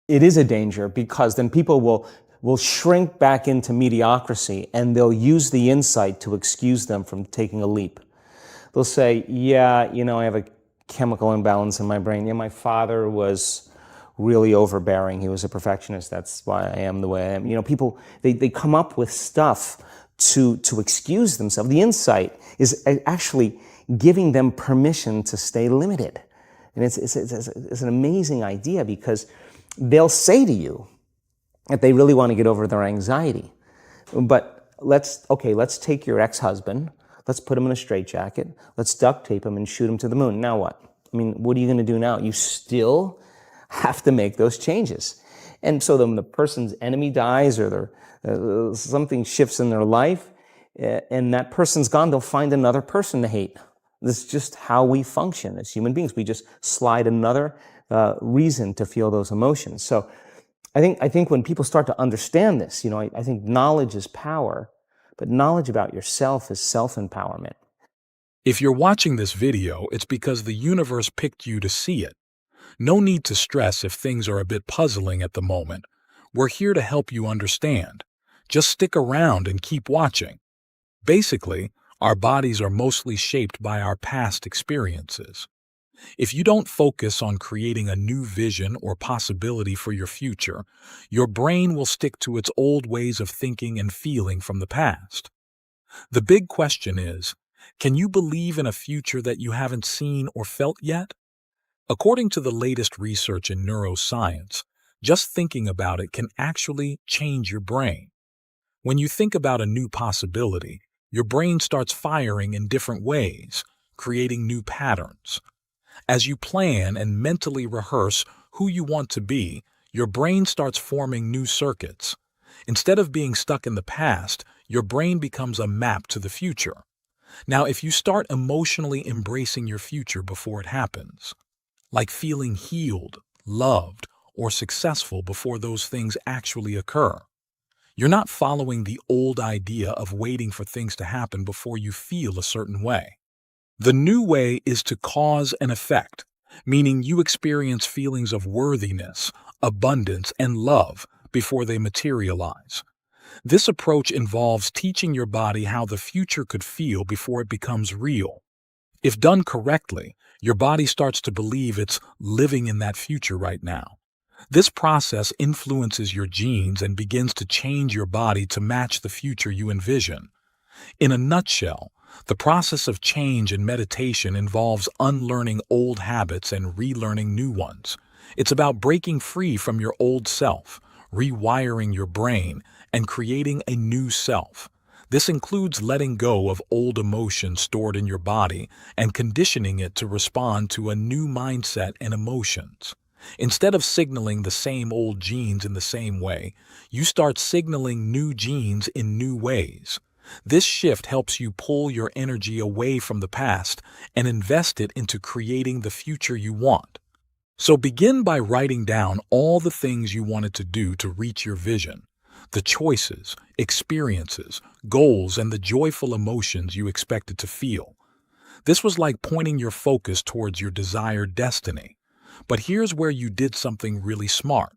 It is a danger because then people will shrink back into mediocrity and they'll use the insight to excuse them from taking a leap. They'll say, yeah, I have a chemical imbalance in my brain. Yeah, my father was really overbearing. He was a perfectionist. That's why I am the way I am. People, they come up with stuff to excuse themselves. The insight is actually giving them permission to stay limited. And it's an amazing idea because they'll say to you that they really want to get over their anxiety. But let's take your ex-husband, let's put him in a straitjacket, let's duct tape him and shoot him to the moon. Now what? I mean, what are you going to do now? You still have to make those changes. And so then the person's enemy dies or something shifts in their life and that person's gone, they'll find another person to hate. This is just how we function as human beings. We just slide another reason to feel those emotions. So I think when people start to understand this, I think knowledge is power, but knowledge about yourself is self-empowerment. If you're watching this video, it's because the universe picked you to see it. No need to stress if things are a bit puzzling at the moment. We're here to help you understand. Just stick around and keep watching. Basically, our bodies are mostly shaped by our past experiences. If you don't focus on creating a new vision or possibility for your future, your brain will stick to its old ways of thinking and feeling from the past. The big question is, can you believe in a future that you haven't seen or felt yet? According to the latest research in neuroscience, just thinking about it can actually change your brain. When you think about a new possibility, your brain starts firing in different ways, creating new patterns. As you plan and mentally rehearse who you want to be, your brain starts forming new circuits. Instead of being stuck in the past, your brain becomes a map to the future. Now, if you start emotionally embracing your future before it happens, like feeling healed, loved, or successful before those things actually occur, you're not following the old idea of waiting for things to happen before you feel a certain way. The new way is to cause and effect, meaning you experience feelings of worthiness, abundance, and love before they materialize. This approach involves teaching your body how the future could feel before it becomes real. If done correctly, your body starts to believe it's living in that future right now. This process influences your genes and begins to change your body to match the future you envision. In a nutshell, the process of change in meditation involves unlearning old habits and relearning new ones. It's about breaking free from your old self, rewiring your brain, and creating a new self. This includes letting go of old emotions stored in your body and conditioning it to respond to a new mindset and emotions. Instead of signaling the same old genes in the same way, you start signaling new genes in new ways. This shift helps you pull your energy away from the past and invest it into creating the future you want. So begin by writing down all the things you wanted to do to reach your vision, the choices, experiences, goals, and the joyful emotions you expected to feel. This was like pointing your focus towards your desired destiny. But here's where you did something really smart.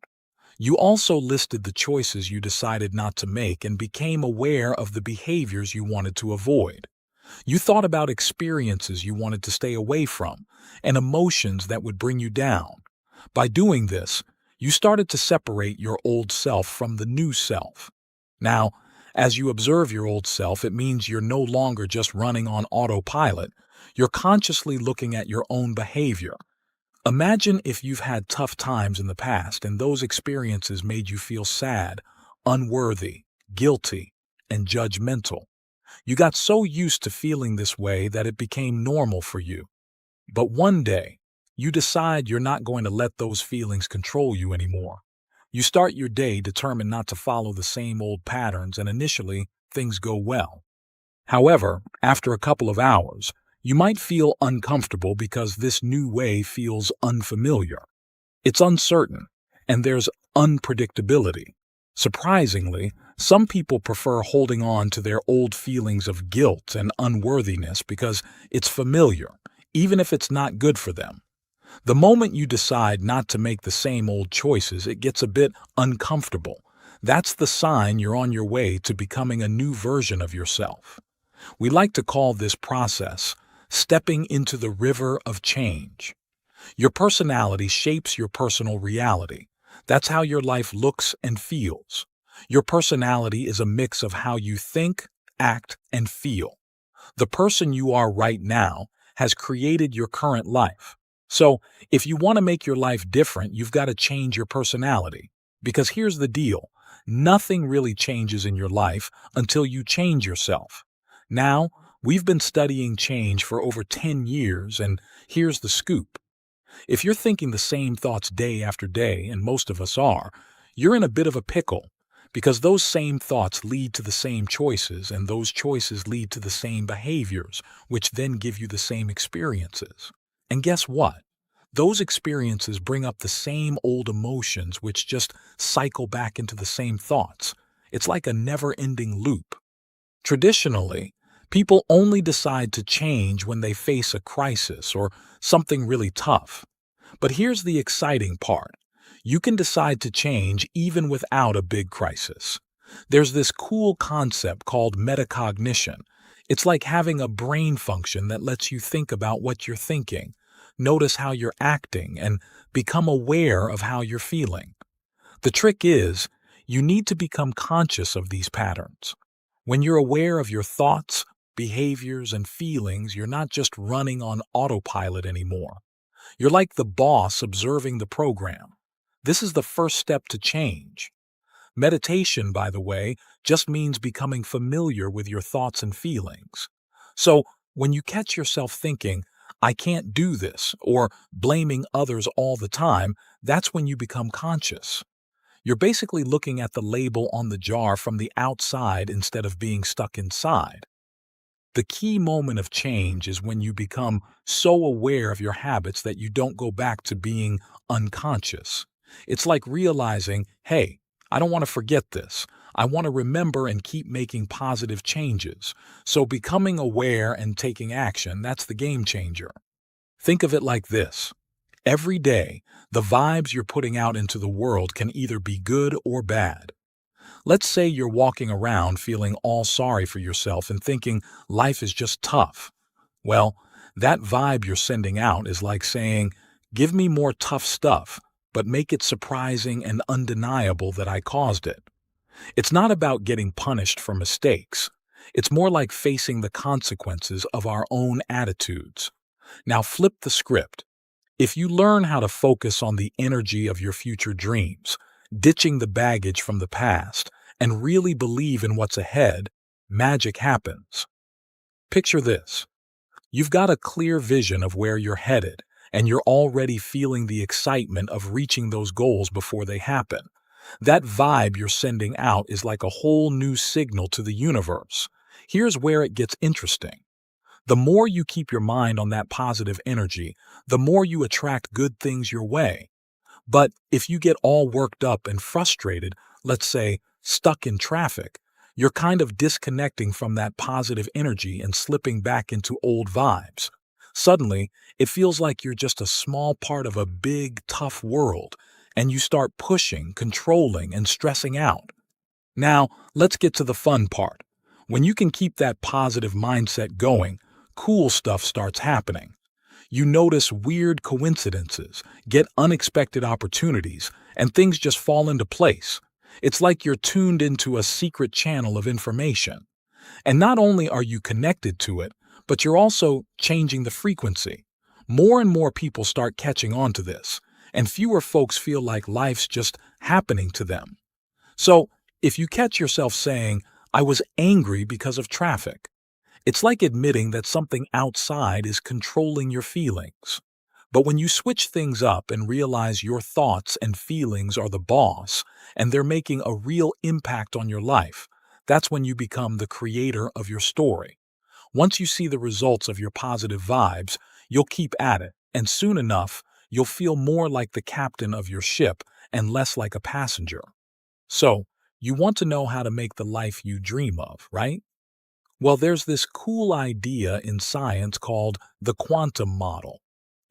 You also listed the choices you decided not to make and became aware of the behaviors you wanted to avoid. You thought about experiences you wanted to stay away from and emotions that would bring you down. By doing this, you started to separate your old self from the new self. Now, as you observe your old self, it means you're no longer just running on autopilot. You're consciously looking at your own behavior. Imagine if you've had tough times in the past and those experiences made you feel sad, unworthy, guilty, and judgmental. You got so used to feeling this way that it became normal for you. But one day, you decide you're not going to let those feelings control you anymore. You start your day determined not to follow the same old patterns, and initially, things go well. However, after a couple of hours, you might feel uncomfortable because this new way feels unfamiliar. It's uncertain, and there's unpredictability. Surprisingly, some people prefer holding on to their old feelings of guilt and unworthiness because it's familiar, even if it's not good for them. The moment you decide not to make the same old choices, it gets a bit uncomfortable. That's the sign you're on your way to becoming a new version of yourself. We like to call this process stepping into the river of change. Your personality shapes your personal reality. That's how your life looks and feels. Your personality is a mix of how you think, act, and feel. The person you are right now has created your current life. So, if you want to make your life different, you've got to change your personality. Because here's the deal, nothing really changes in your life until you change yourself. Now, we've been studying change for over 10 years, and here's the scoop. If you're thinking the same thoughts day after day, and most of us are, you're in a bit of a pickle because those same thoughts lead to the same choices, and those choices lead to the same behaviors, which then give you the same experiences. And guess what? Those experiences bring up the same old emotions, which just cycle back into the same thoughts. It's like a never-ending loop. Traditionally, people only decide to change when they face a crisis or something really tough. But here's the exciting part. You can decide to change even without a big crisis. There's this cool concept called metacognition. It's like having a brain function that lets you think about what you're thinking, notice how you're acting, and become aware of how you're feeling. The trick is, you need to become conscious of these patterns. When you're aware of your thoughts, behaviors, and feelings, you're not just running on autopilot anymore. You're like the boss observing the program. This is the first step to change. Meditation, by the way, just means becoming familiar with your thoughts and feelings. So, when you catch yourself thinking, I can't do this, or blaming others all the time, that's when you become conscious. You're basically looking at the label on the jar from the outside instead of being stuck inside. The key moment of change is when you become so aware of your habits that you don't go back to being unconscious. It's like realizing, hey, I don't want to forget this. I want to remember and keep making positive changes. So becoming aware and taking action, that's the game changer. Think of it like this. Every day, the vibes you're putting out into the world can either be good or bad. Let's say you're walking around feeling all sorry for yourself and thinking life is just tough. Well, that vibe you're sending out is like saying, give me more tough stuff, but make it surprising and undeniable that I caused it. It's not about getting punished for mistakes. It's more like facing the consequences of our own attitudes. Now flip the script. If you learn how to focus on the energy of your future dreams, ditching the baggage from the past, and really believe in what's ahead, magic happens. Picture this. You've got a clear vision of where you're headed, and you're already feeling the excitement of reaching those goals before they happen. That vibe you're sending out is like a whole new signal to the universe. Here's where it gets interesting. The more you keep your mind on that positive energy, the more you attract good things your way. But if you get all worked up and frustrated, let's say stuck in traffic, you're kind of disconnecting from that positive energy and slipping back into old vibes. Suddenly, it feels like you're just a small part of a big, tough world, and you start pushing, controlling, and stressing out. Now, let's get to the fun part. When you can keep that positive mindset going, cool stuff starts happening. You notice weird coincidences, get unexpected opportunities, and things just fall into place. It's like you're tuned into a secret channel of information. And not only are you connected to it, but you're also changing the frequency. More and more people start catching on to this, and fewer folks feel like life's just happening to them. So, if you catch yourself saying, I was angry because of traffic, it's like admitting that something outside is controlling your feelings. But when you switch things up and realize your thoughts and feelings are the boss, and they're making a real impact on your life, that's when you become the creator of your story. Once you see the results of your positive vibes, you'll keep at it, and soon enough, you'll feel more like the captain of your ship and less like a passenger. So, you want to know how to make the life you dream of, right? Well, there's this cool idea in science called the quantum model.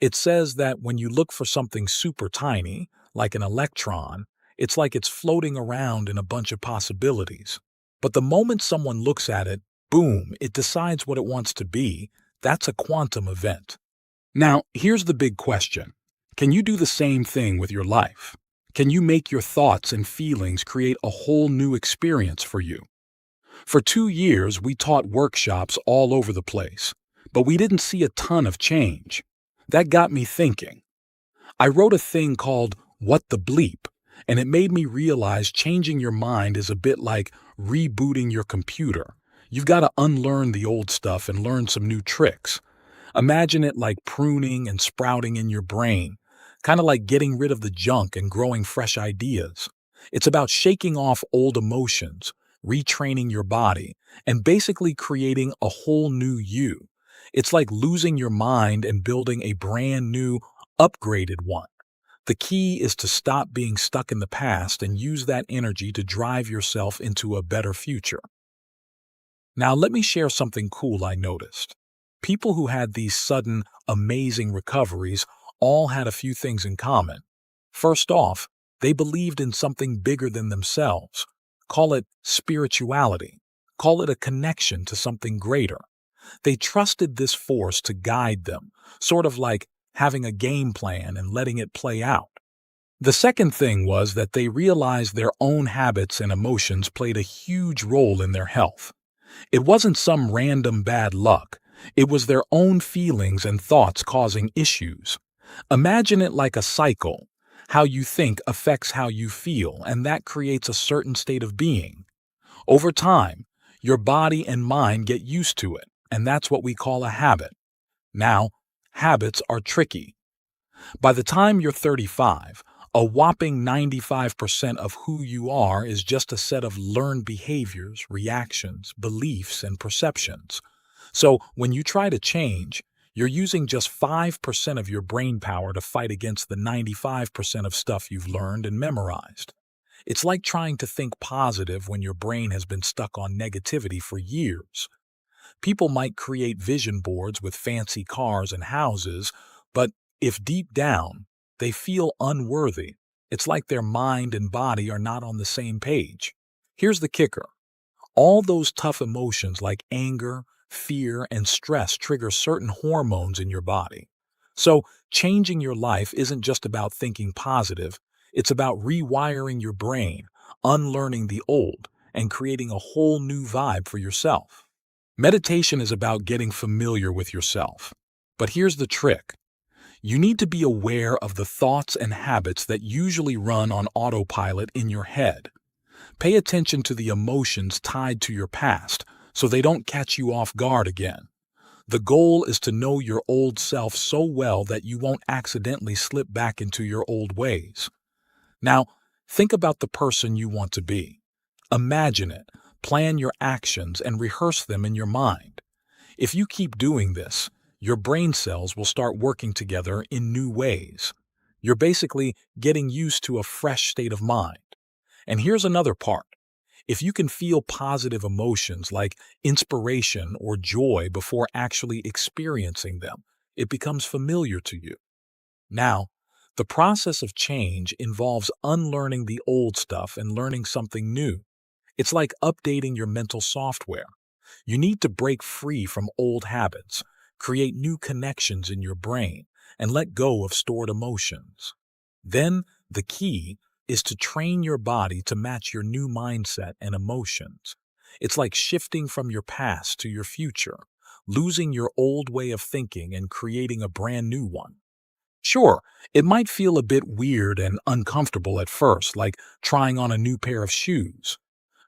It says that when you look for something super tiny, like an electron, it's like it's floating around in a bunch of possibilities. But the moment someone looks at it, boom, it decides what it wants to be. That's a quantum event. Now, here's the big question. Can you do the same thing with your life? Can you make your thoughts and feelings create a whole new experience for you? For 2 years, we taught workshops all over the place, but we didn't see a ton of change. That got me thinking. I wrote a thing called What the Bleep, and it made me realize changing your mind is a bit like rebooting your computer. You've got to unlearn the old stuff and learn some new tricks. Imagine it like pruning and sprouting in your brain, kind of like getting rid of the junk and growing fresh ideas. It's about shaking off old emotions, retraining your body, and basically creating a whole new you. It's like losing your mind and building a brand new, upgraded one. The key is to stop being stuck in the past and use that energy to drive yourself into a better future. Now, let me share something cool I noticed. People who had these sudden, amazing recoveries all had a few things in common. First off, they believed in something bigger than themselves. Call it spirituality. Call it a connection to something greater. They trusted this force to guide them, sort of like having a game plan and letting it play out. The second thing was that they realized their own habits and emotions played a huge role in their health. It wasn't some random bad luck. It was their own feelings and thoughts causing issues. Imagine it like a cycle. How you think affects how you feel, and that creates a certain state of being. Over time, your body and mind get used to it, and that's what we call a habit. Now, habits are tricky. By the time you're 35, a whopping 95% of who you are is just a set of learned behaviors, reactions, beliefs, and perceptions. So when you try to change, you're using just 5% of your brain power to fight against the 95% of stuff you've learned and memorized. It's like trying to think positive when your brain has been stuck on negativity for years. People might create vision boards with fancy cars and houses, but if deep down they feel unworthy, it's like their mind and body are not on the same page. Here's the kicker. All those tough emotions like anger, fear, and stress trigger certain hormones in your body. So, changing your life isn't just about thinking positive, it's about rewiring your brain, unlearning the old, and creating a whole new vibe for yourself. Meditation is about getting familiar with yourself. But here's the trick. You need to be aware of the thoughts and habits that usually run on autopilot in your head. Pay attention to the emotions tied to your past so they don't catch you off guard again. The goal is to know your old self so well that you won't accidentally slip back into your old ways. Now, think about the person you want to be. Imagine it, plan your actions, and rehearse them in your mind. If you keep doing this, your brain cells will start working together in new ways. You're basically getting used to a fresh state of mind. And here's another part. If you can feel positive emotions like inspiration or joy before actually experiencing them, it becomes familiar to you. Now, the process of change involves unlearning the old stuff and learning something new. It's like updating your mental software. You need to break free from old habits, create new connections in your brain, and let go of stored emotions. Then, the key is to train your body to match your new mindset and emotions. It's like shifting from your past to your future, losing your old way of thinking and creating a brand new one. Sure, it might feel a bit weird and uncomfortable at first, like trying on a new pair of shoes.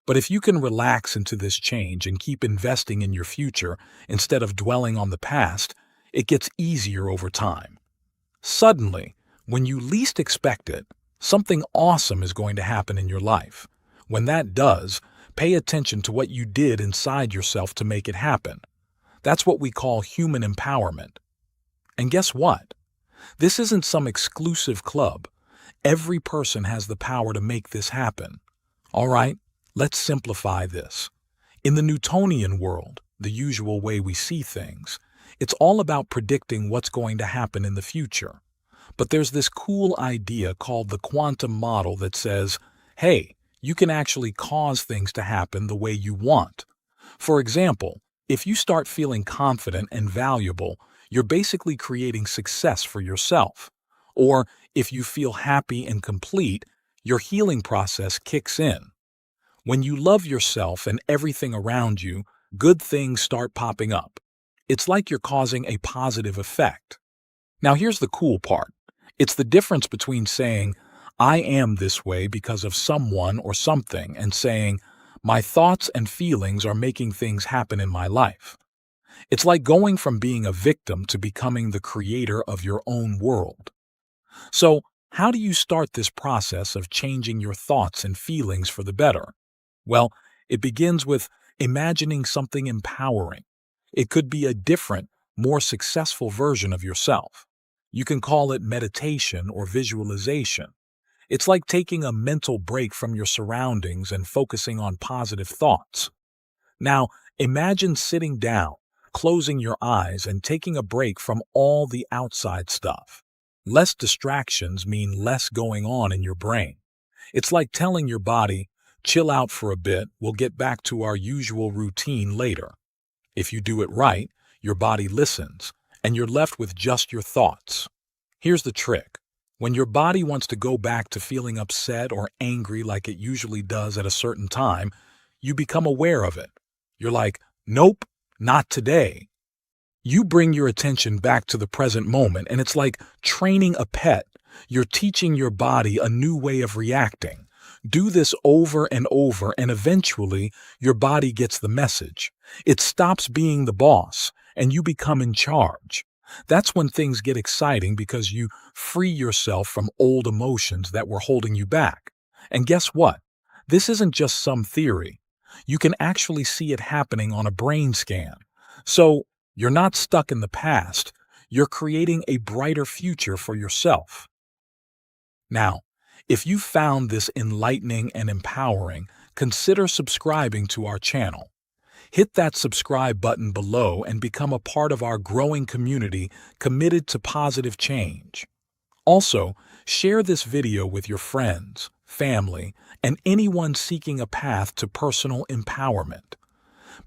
But if you can relax into this change and keep investing in your future instead of dwelling on the past, it gets easier over time. Suddenly, when you least expect it, something awesome is going to happen in your life. When that does, pay attention to what you did inside yourself to make it happen. That's what we call human empowerment. And guess what? This isn't some exclusive club. Every person has the power to make this happen. All right, let's simplify this. In the Newtonian world, the usual way we see things, It's all about predicting what's going to happen in the future. But there's this cool idea called the quantum model that says, hey, you can actually cause things to happen the way you want. For example, if you start feeling confident and valuable, you're basically creating success for yourself. Or if you feel happy and complete, your healing process kicks in. When you love yourself and everything around you, good things start popping up. It's like you're causing a positive effect. Now here's the cool part. It's the difference between saying, I am this way because of someone or something, and saying, my thoughts and feelings are making things happen in my life. It's like going from being a victim to becoming the creator of your own world. So, how do you start this process of changing your thoughts and feelings for the better? Well, it begins with imagining something empowering. It could be a different, more successful version of yourself. You can call it meditation or visualization. It's like taking a mental break from your surroundings and focusing on positive thoughts. Now, imagine sitting down, closing your eyes, and taking a break from all the outside stuff. Less distractions mean less going on in your brain. It's like telling your body, chill out for a bit, we'll get back to our usual routine later. If you do it right, your body listens, and you're left with just your thoughts. Here's the trick. When your body wants to go back to feeling upset or angry like it usually does at a certain time, you become aware of it. You're like, nope, not today. You bring your attention back to the present moment, and it's like training a pet. You're teaching your body a new way of reacting. Do this over and over, and eventually your body gets the message. It stops being the boss, and you become in charge. That's when things get exciting because you free yourself from old emotions that were holding you back. And guess what? This isn't just some theory. You can actually see it happening on a brain scan. So, you're not stuck in the past. You're creating a brighter future for yourself. Now, if you found this enlightening and empowering, consider subscribing to our channel. Hit that subscribe button below and become a part of our growing community committed to positive change. Also, share this video with your friends, family, and anyone seeking a path to personal empowerment.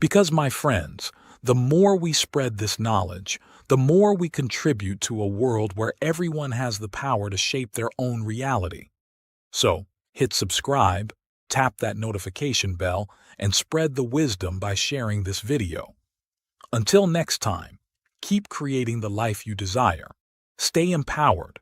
Because, my friends, the more we spread this knowledge, the more we contribute to a world where everyone has the power to shape their own reality. So, hit subscribe, tap that notification bell, and spread the wisdom by sharing this video. Until next time, keep creating the life you desire. Stay empowered,